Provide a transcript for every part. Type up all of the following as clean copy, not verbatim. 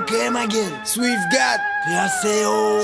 Ok ma gueule, Swiftgat, PACO,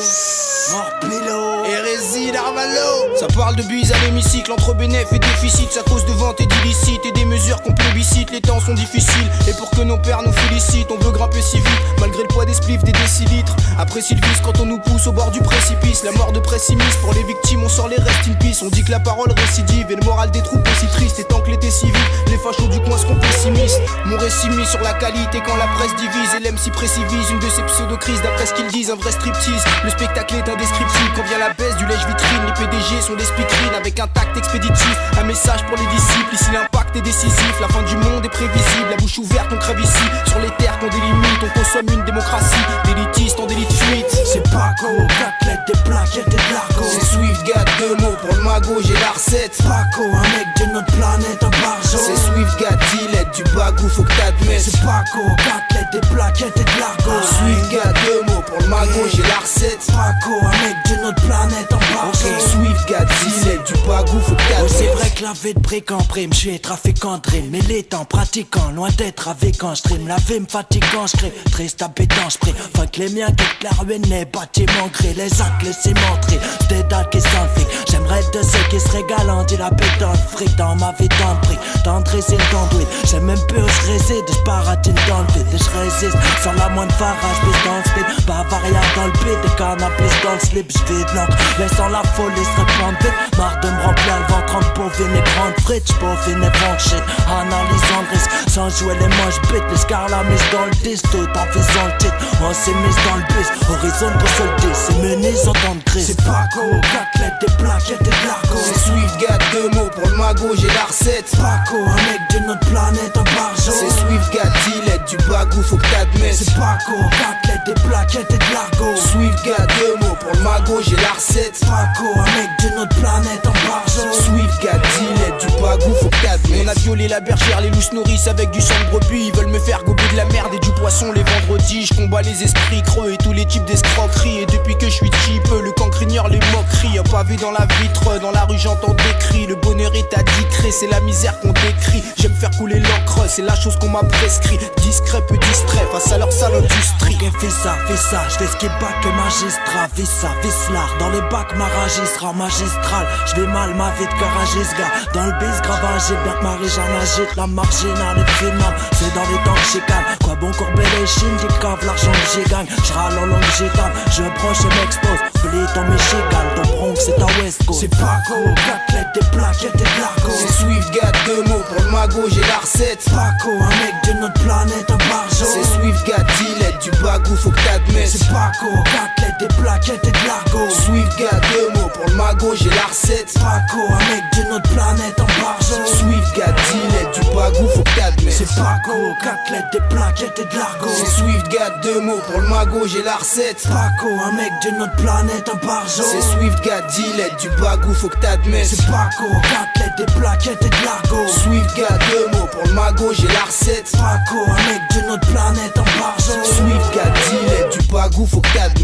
Morpilo, Hérésie d'Arvalo. Ça parle de bise à l'hémicycle, entre bénéf et déficit. Ça cause de vente et d'illicite et des mesures qu'on plébiscite. Les temps sont difficiles et pour que nos pères nous félicitent, on veut grimper si vite malgré le poids des spliffs, des décilitres. Après Sylvis quand on nous pousse au bord du précipice. La mort de pessimiste, pour les victimes on sort les rest in peace. On dit que la parole récidive et le moral des troupes est si triste. Et tant que l'été si vite, les fachos du coin seront pessimistes. Mon récit mis sur la qualité quand la presse divise et l'MC précivise une de ces pseudo-crises. D'après ce qu'ils disent, un vrai striptease. Le spectacle est indescriptible. Quand vient la baisse du lèche-vitrine, les PDG sont des speakerines avec un tact expéditif. Un message pour les disciples, ici l'impact est décisif. La fin du monde est prévisible, la bouche ouverte on crève ici. Sur les terres qu'on délimite, on consomme une démocratie d'élitiste en délit de fuite. c'est Paco, Caclette, des plaquettes et de l'argot. C'est Swiftgat, deux mots pour le magot, j'ai la recette. Paco, un mec de notre planète, un barjo. C'est Swiftgat, Dilette, du bagou, faut que t'admettes. C'est Paco, Caclette, des plaquettes et de l'argot. Swiftgat, deux mots pour le magot, j'ai la recette. Paco, un mec de notre planète, un barjo. Swiftgat, Dilette, du bagou, faut que t'admettes. C'est vrai que la vie de brique en prime, je suis trafiquant de rime. Mais les temps pratiquant, loin d'être avec quand je trime. La vie me fatigue quand je crée, triste habitant je prie. Enfin que les miens quittent la ruine, les bâtiments créés. Les actes laissés montrer, des dates qui s'enfuient. J'aimerais être de ceux qui se régalent, on dit la paix dans le fric. Dans ma vie dans le prix, d'entrer c'est le conduite. J'aime même peu où je réside, je paratine dans le vide. Et je résiste, sans la moindre farage, pisse dans le speed. Bavaria dans le beat, des cannabis dans le slip. Je vide l'encre, laissant la folie se répandre vite. Marre de me remplir le ventre en bovine et grande frite. J'bovine et bon shit, analysant le risque. Sans jouer les manches bêtes, les scars la mise dans le disque. Tout en faisant le titre, on s'est mis dans le bus. Horizon pour se le dire, c'est mené sans temps de crise. C'est Paco, Caclette, des plaquettes et de l'argot. C'est Swiftgat, deux mots pour le magot, j'ai la recette. Paco, un mec de notre planète, un barjo. C'est Swiftgat, Dilette, du bagou, faut que t'admettes. C'est Paco, Caclette, des plaquettes et de l'argot. Swiftgat, deux mots pour le magot, j'ai la recette. Paco, un mec de notre planète, un barjo. Swiftgat, Dilette, du bagou, faut que t'admettes. On a violé la bergère, les loups se nourrissent avec du sang de brebis. Ils veulent me faire gober de la merde et du poisson les vendredis. Je combats les esprits creux et tous les types d'escroqueries. Et depuis que je suis cheap, le cancrinieur les moqueries. Un pavé dans la vitre, dans la rue j'entends des cris. Le bonheur est à dicrer, c'est la misère qu'on décrit. J'aime faire couler l'encre, c'est la chose qu'on m'a prescrit. Discret, peu distrait, face à leur sale industrie. Ok, fais ça, je fais ce qui bat que magistrat. Vis ça, vis l'art, dans les bacs ma rage sera magistrale. Je vais mal, ma vie de courage gars. Dans le bis, gravagé, bien que Marie-Jeanne agite. La marginale est finale, c'est dans les temps que j'ai calme. Quoi bon courber les chines, j'ai cave l'argent que j'ai gagne. Je râle en langue gitane, je broche et m'expose. Blé ton Michigan, ton Bronx c'est à West Coast. C'est Paco, Caclette, des plaquettes et de l'argot. C'est Swiftgat, deux mots pour le magot, j'ai la recette. Paco, un mec de notre planète, un barjo. C'est Swiftgat, Dilette, du bagou, faut que t'admettes. C'est Paco, Caclette, des plaquettes et de l'argot. Swiftgat, deux mots pour le magot, j'ai la recette. Paco, un mec de notre planète, un barjo. Swiftgat, Dilette, du bagou, faut que t'admettes. C'est Paco, Caclette, des plaquettes et de l'argot. C'est Swiftgat, deux mots pour le magot, j'ai la recette. Paco, un mec de notre planète, un barjo. C'est Swiftgat, Dilette, du bagou, faut que t'admettes. C'est Paco, Caclette, des plaquettes et de l'argot. Swiftgat, deux mots pour le magot, j'ai la recette. Paco, un mec de notre planète, un barjo. Swiftgat, Dilette, du bagou, faut que t'admettes.